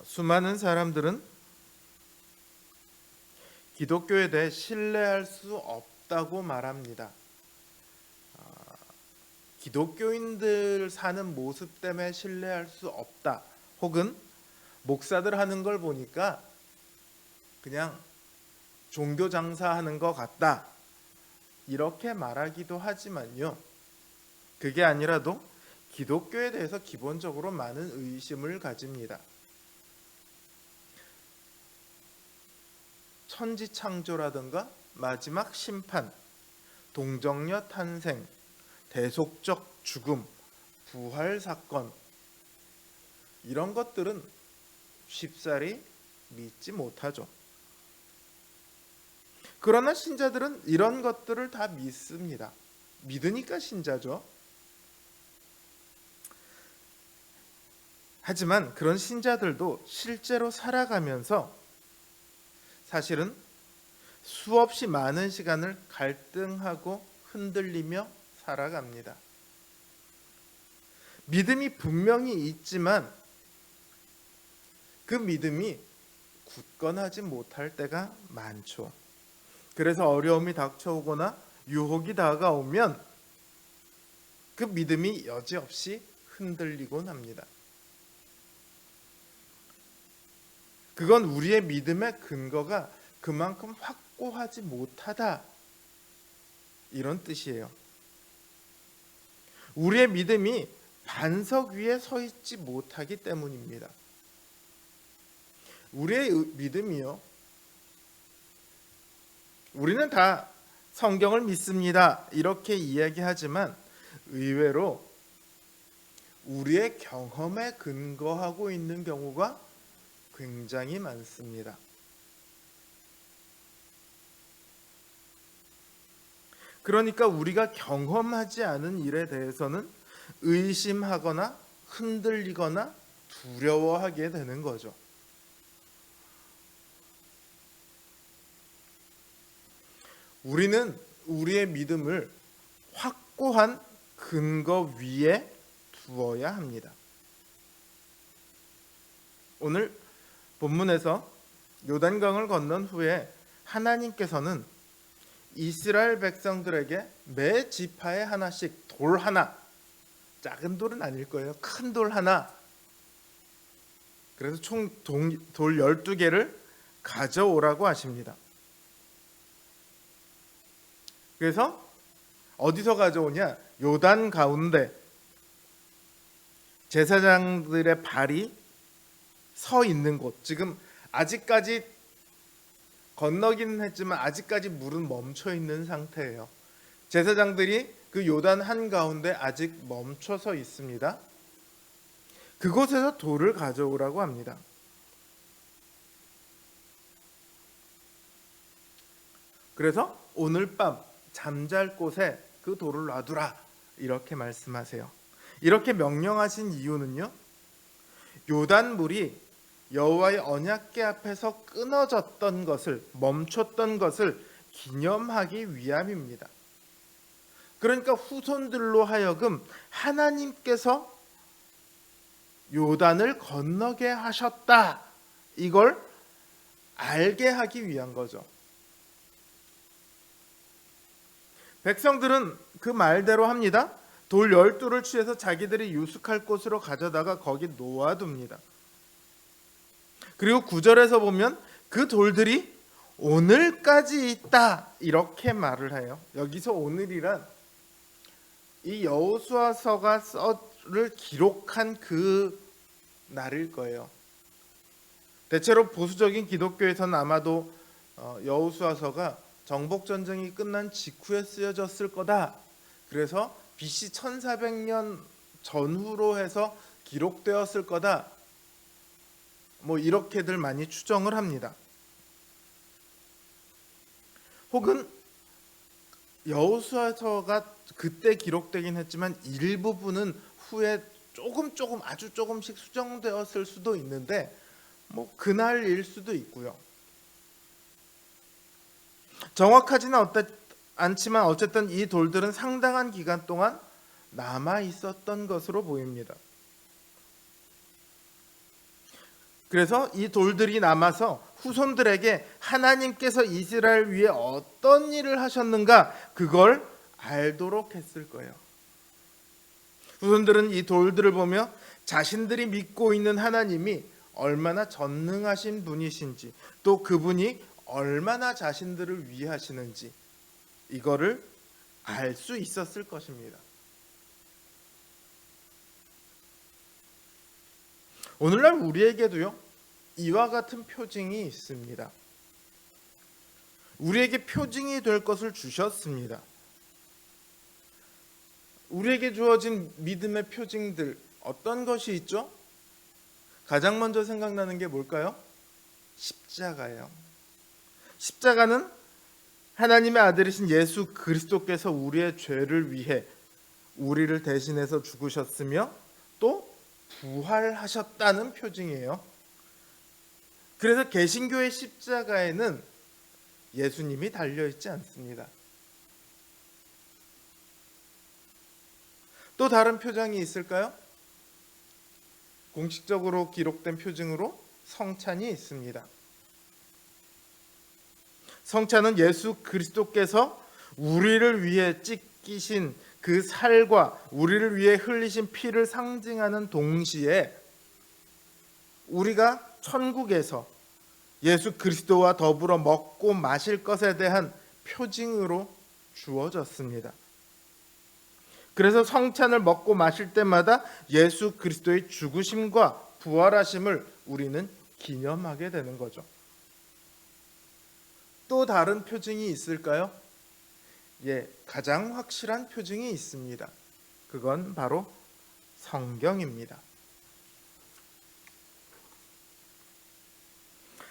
수많은 사람들은 기독교에 대해 신뢰할 수 없다고 말합니다. 기독교인들 사는 모습 때문에 신뢰할 수 없다. 혹은 목사들 하는 걸 보니까 그냥 종교 장사하는 것 같다. 이렇게 말하기도 하지만요. 그게 아니라도 기독교에 대해서 기본적으로 많은 의심을 가집니다. 천지창조라든가 마지막 심판, 동정녀 탄생, 대속적 죽음, 부활 사건, 이런 것들은 쉽사리 믿지 못하죠. 그러나 신자들은 이런 것들을 다 믿습니다. 믿으니까 신자죠. 하지만 그런 신자들도 실제로 살아가면서 사실은 수없이 많은 시간을 갈등하고 흔들리며 살아갑니다. 믿음이 분명히 있지만 그 믿음이 굳건하지 못할 때가 많죠. 그래서 어려움이 닥쳐오거나 유혹이 다가오면 그 믿음이 여지없이 흔들리곤 합니다. 그건 우리의 믿음의 근거가 그만큼 확고하지 못하다, 이런 뜻이에요. 우리의 믿음이 반석 위에 서 있지 못하기 때문입니다. 우리의 믿음이요, 우리는 다 성경을 믿습니다 이렇게 이야기하지만 의외로 우리의 경험에 근거하고 있는 경우가 굉장히 많습니다. 그러니까 우리가 경험하지 않은 일에 대해서는 의심하거나 흔들리거나 두려워하게 되는 거죠. 우리는 우리의 믿음을 확고한 근거 위에 두어야 합니다. 오늘 본문에서 요단강을 건넌 후에 하나님께서는 이스라엘 백성들에게 매 지파에 하나씩 돌 하나, 작은 돌은 아닐 거예요. 큰 돌 하나, 그래서 총 돌 12개를 가져오라고 하십니다. 그래서 어디서 가져오냐? 요단 가운데 제사장들의 발이 서 있는 곳, 지금 아직까지 건너기는 했지만 아직까지 물은 멈춰 있는 상태예요. 제사장들이 그 요단 한가운데 아직 멈춰서 있습니다. 그곳에서 돌을 가져오라고 합니다. 그래서 오늘 밤 잠잘 곳에 그 돌을 놔두라, 이렇게 말씀하세요. 이렇게 명령하신 이유는요, 요단 물이 여호와의 언약궤 앞에서 끊어졌던 것을, 멈췄던 것을 기념하기 위함입니다. 그러니까 후손들로 하여금 하나님께서 요단을 건너게 하셨다, 이걸 알게 하기 위한 거죠. 백성들은 그 말대로 합니다. 돌 12를 취해서 자기들이 유숙할 곳으로 가져다가 거기 놓아둡니다. 그리고 9절에서 보면 그 돌들이 오늘까지 있다, 이렇게 말을 해요. 여기서 오늘이란 이 여호수아서가를 기록한 그 날일 거예요. 대체로 보수적인 기독교에서는 아마도 여호수아서가 정복전쟁이 끝난 직후에 쓰여졌을 거다. 그래서 BC 1400년 전후로 해서 기록되었을 거다, 이렇게들 많이 추정을 합니다. 혹은 여호수아서가 그때 기록되긴 했지만 일부분은 후에 조금 아주 조금씩 수정되었을 수도 있는데 그날일 수도 있고요. 정확하지는 않지만 어쨌든 이 돌들은 상당한 기간 동안 남아 있었던 것으로 보입니다. 그래서 이 돌들이 남아서 후손들에게 하나님께서 이스라엘 위에 어떤 일을 하셨는가 그걸 알도록 했을 거예요. 후손들은 이 돌들을 보며 자신들이 믿고 있는 하나님이 얼마나 전능하신 분이신지, 또 그분이 얼마나 자신들을 위하시는지 이거를 알 수 있었을 것입니다. 오늘날 우리에게도요, 이와 같은 표징이 있습니다. 우리에게 표징이 될 것을 주셨습니다. 우리에게 주어진 믿음의 표징들 어떤 것이 있죠? 가장 먼저 생각나는 게 뭘까요? 십자가예요. 십자가는 하나님의 아들이신 예수 그리스도께서 우리의 죄를 위해 우리를 대신해서 죽으셨으며 또 부활하셨다는 표징이에요. 그래서 개신교의 십자가에는 예수님이 달려있지 않습니다. 또 다른 표징이 있을까요? 공식적으로 기록된 표징으로 성찬이 있습니다. 성찬은 예수 그리스도께서 우리를 위해 찢기신 그 살과 우리를 위해 흘리신 피를 상징하는 동시에 우리가 천국에서 예수 그리스도와 더불어 먹고 마실 것에 대한 표징으로 주어졌습니다. 그래서 성찬을 먹고 마실 때마다 예수 그리스도의 죽으심과 부활하심을 우리는 기념하게 되는 거죠. 또 다른 표징이 있을까요? 가장 확실한 표징이 있습니다. 그건 바로 성경입니다.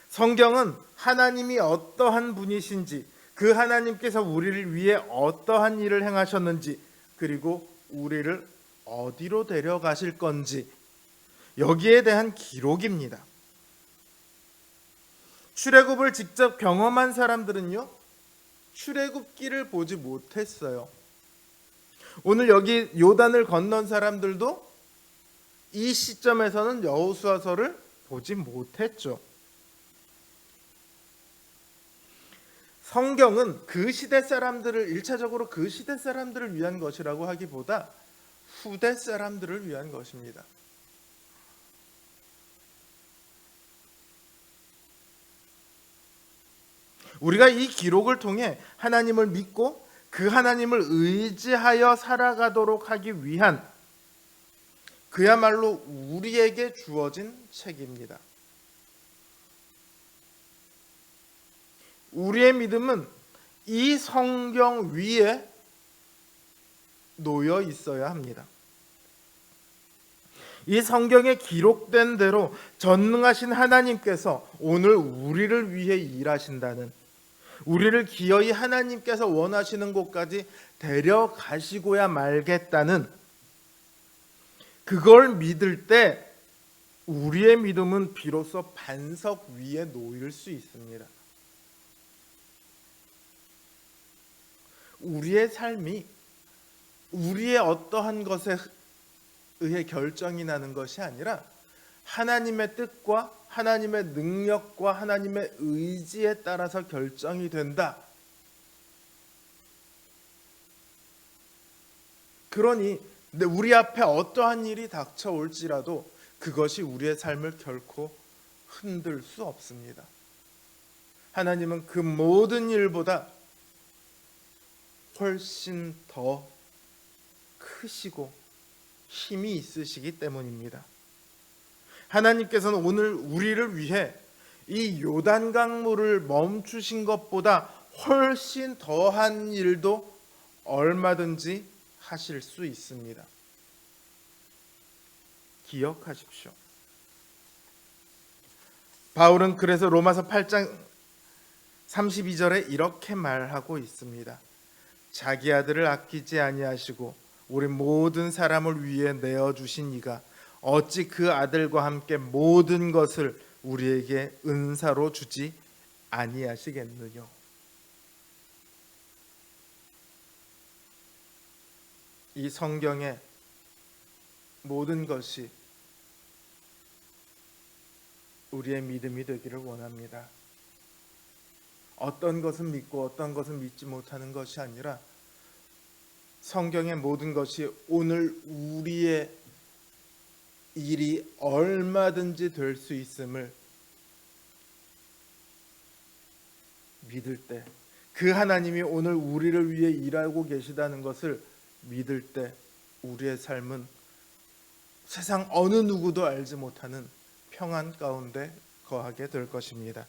성경은 하나님이 어떠한 분이신지, 그 하나님께서 우리를 위해 어떠한 일을 행하셨는지, 그리고 우리를 어디로 데려가실 건지 여기에 대한 기록입니다. 출애굽을 직접 경험한 사람들은요, 출애굽기를 보지 못했어요. 오늘 여기 요단을 건넌 사람들도 이 시점에서는 여호수아서를 보지 못했죠. 성경은 그 시대 사람들을, 1차적으로 그 시대 사람들을 위한 것이라고 하기보다 후대 사람들을 위한 것입니다. 우리가 이 기록을 통해 하나님을 믿고 그 하나님을 의지하여 살아가도록 하기 위한 그야말로 우리에게 주어진 책입니다. 우리의 믿음은 이 성경 위에 놓여 있어야 합니다. 이 성경에 기록된 대로 전능하신 하나님께서 오늘 우리를 위해 일하신다는, 우리를 기어이 하나님께서 원하시는 곳까지 데려가시고야 말겠다는, 그걸 믿을 때 우리의 믿음은 비로소 반석 위에 놓일 수 있습니다. 우리의 삶이 우리의 어떠한 것에 의해 결정이 나는 것이 아니라 하나님의 뜻과 하나님의 능력과 하나님의 의지에 따라서 결정이 된다. 그러니 우리 앞에 어떠한 일이 닥쳐올지라도 그것이 우리의 삶을 결코 흔들 수 없습니다. 하나님은 그 모든 일보다 훨씬 더 크시고 힘이 있으시기 때문입니다. 하나님께서는 오늘 우리를 위해 이 요단강물을 멈추신 것보다 훨씬 더한 일도 얼마든지 하실 수 있습니다. 기억하십시오. 바울은 그래서 로마서 8장 32절에 이렇게 말하고 있습니다. 자기 아들을 아끼지 아니하시고 우리 모든 사람을 위해 내어주신 이가 어찌 그 아들과 함께 모든 것을 우리에게 은사로 주지 아니하시겠느냐. 이 성경의 모든 것이 우리의 믿음이 되기를 원합니다. 어떤 것은 믿고 어떤 것은 믿지 못하는 것이 아니라 성경의 모든 것이 오늘 우리의 일이 얼마든지 될 수 있음을 믿을 때, 그 하나님이 오늘 우리를 위해 일하고 계시다는 것을 믿을 때 우리의 삶은 세상 어느 누구도 알지 못하는 평안 가운데 거하게 될 것입니다.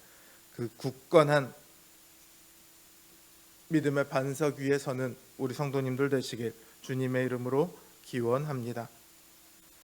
그 굳건한 믿음의 반석 위에 서는 우리 성도님들 되시길 주님의 이름으로 기원합니다.